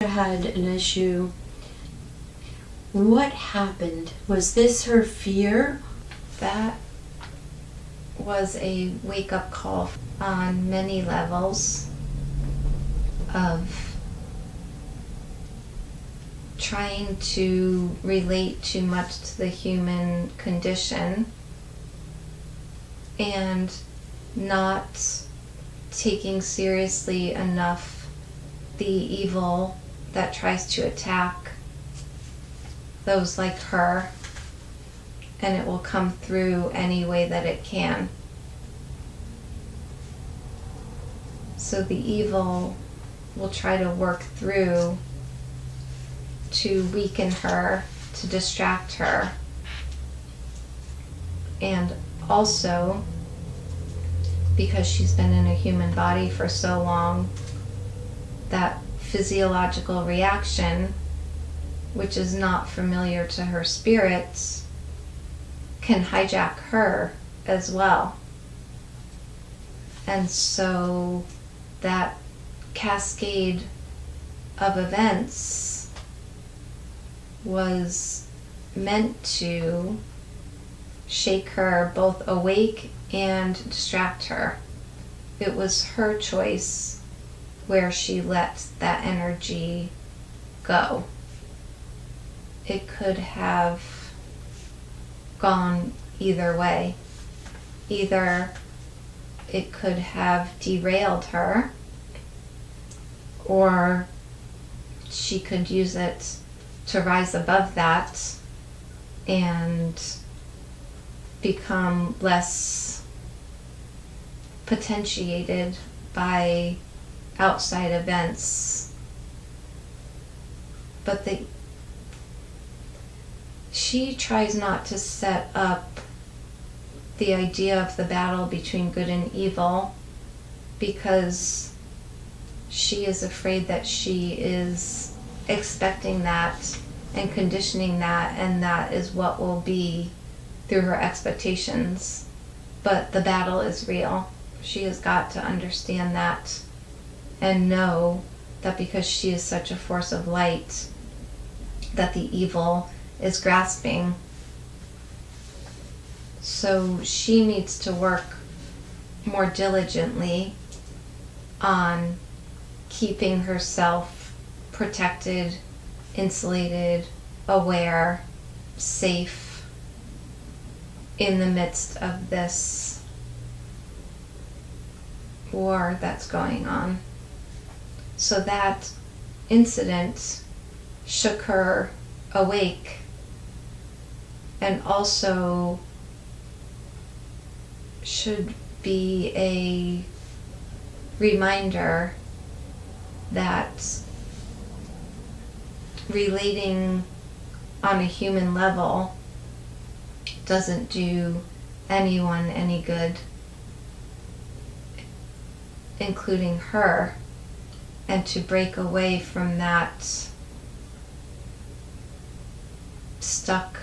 Had an issue. What happened? Was this her fear? That was a wake-up call on many levels of trying to relate too much to the human condition and not taking seriously enough the evil that tries to attack those like her, and it will come through any way that it can. So the evil will try to work through to weaken her, to distract her, and also because she's been in a human body for so long, that physiological reaction, which is not familiar to her spirit, can hijack her as well. And so that cascade of events was meant to shake her both awake and distract her. It was her choice where she let that energy go. It could have gone either way. Either it could have derailed her, or she could use it to rise above that and become less potentiated by outside events. But she tries not to set up the idea of the battle between good and evil, because she is afraid that she is expecting that and conditioning that, and that is what will be through her expectations. But the battle is real. She has got to understand that and know that because she is such a force of light, that the evil is grasping. So she needs to work more diligently on keeping herself protected, insulated, aware, safe in the midst of this war that's going on. So that incident shook her awake, and also should be a reminder that relating on a human level doesn't do anyone any good, including her, and to break away from that stuck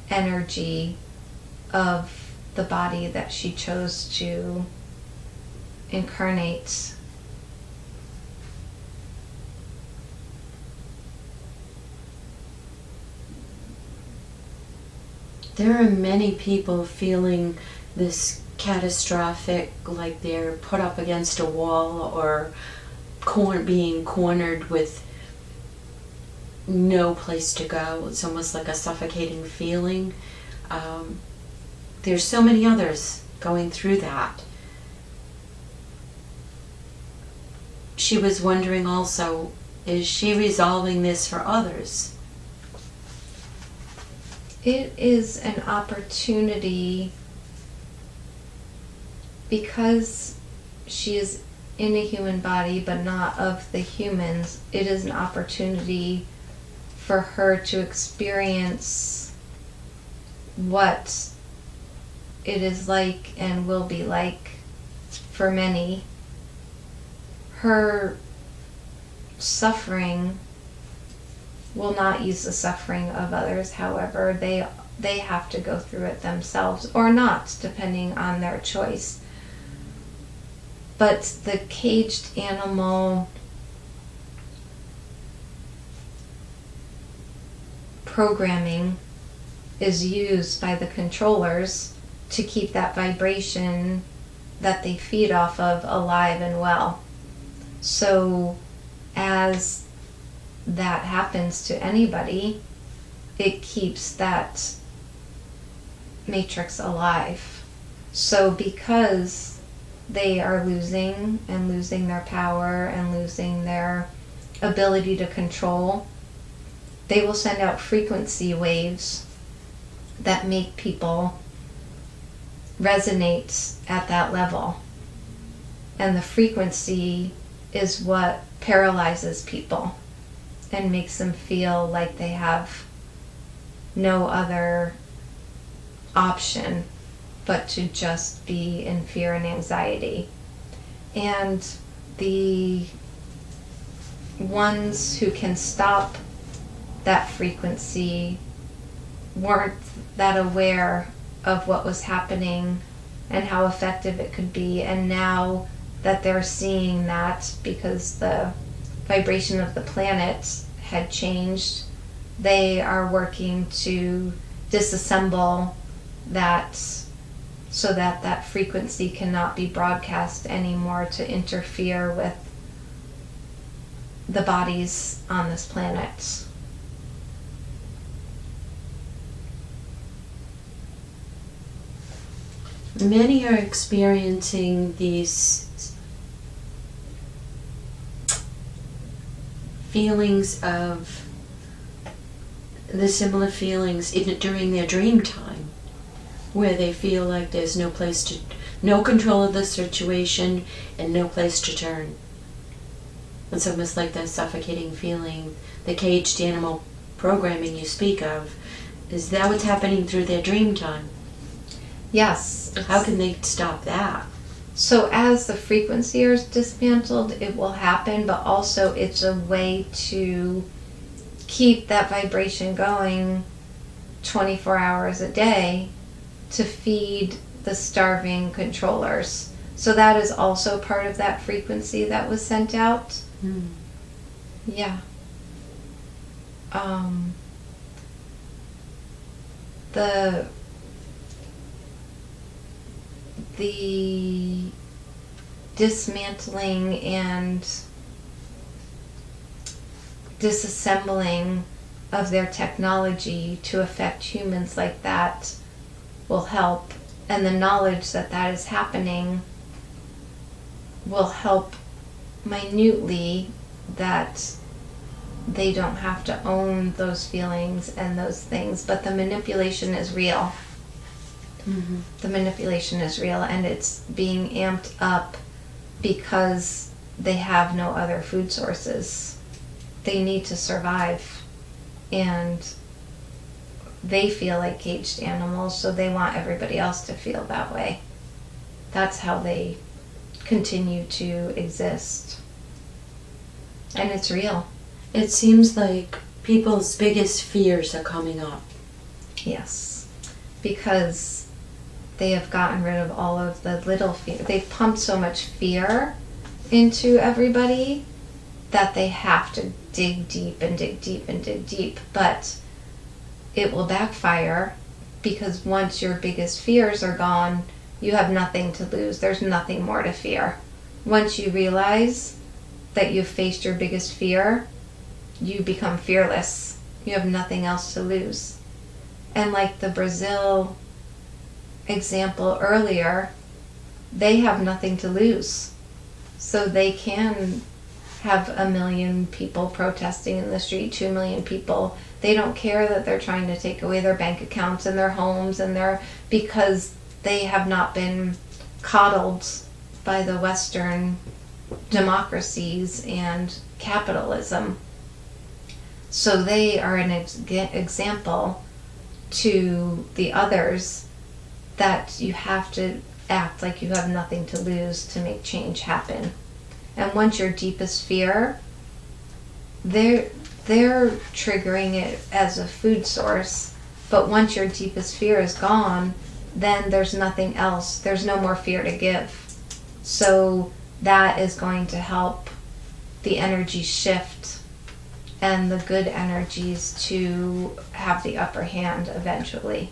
energy of the body that she chose to incarnate. There are many people feeling this catastrophic, like they're put up against a wall or being cornered with no place to go. It's almost like a suffocating feeling. There's so many others going through that. She was wondering also, is she resolving this for others? It is an opportunity, because she is in a human body but not of the humans. It is an opportunity for her to experience what it is like and will be like for many. Her suffering will not ease the suffering of others. However, they have to go through it themselves, or not, depending on their choice. But the caged animal programming is used by the controllers to keep that vibration that they feed off of alive and well. So as that happens to anybody, it keeps that matrix alive. So because they are losing their power and losing their ability to control, they will send out frequency waves that make people resonate at that level. And the frequency is what paralyzes people and makes them feel like they have no other option but to just be in fear and anxiety. And the ones who can stop that frequency weren't that aware of what was happening and how effective it could be. And now that they're seeing that, because the vibration of the planet had changed, they are working to disassemble that so that that frequency cannot be broadcast anymore to interfere with the bodies on this planet. Many are experiencing these feelings of the similar feelings even during their dream time, where they feel like there's no control of the situation and no place to turn. It's almost like that suffocating feeling, the caged animal programming you speak of. Is that what's happening through their dream time? Yes. How can they stop that? So as the frequency is dismantled, it will happen, but also it's a way to keep that vibration going 24 hours a day to feed the starving controllers. So that is also part of that frequency that was sent out. Yeah. The dismantling and disassembling of their technology to affect humans like that will help, and the knowledge that that is happening will help minutely that they don't have to own those feelings and those things, but the manipulation is real. Mm-hmm. The manipulation is real, and it's being amped up because they have no other food sources. They need to survive, and they feel like caged animals, so they want everybody else to feel that way. That's how they continue to exist. And it's real. It seems like people's biggest fears are coming up. Yes. Because they have gotten rid of all of the little fear. They've pumped so much fear into everybody that they have to dig deep and dig deep and dig deep. But it will backfire, because once your biggest fears are gone, you have nothing to lose. There's nothing more to fear. Once you realize that you've faced your biggest fear, you become fearless. You have nothing else to lose. And like the Brazil example earlier, they have nothing to lose. So they can have 1 million people protesting in the street, 2 million people. They don't care that they're trying to take away their bank accounts and their homes and because they have not been coddled by the Western democracies and capitalism. So they are an example to the others that you have to act like you have nothing to lose to make change happen. And once your deepest fear, they're triggering it as a food source, but once your deepest fear is gone, then there's nothing else. There's no more fear to give. So that is going to help the energy shift and the good energies to have the upper hand eventually.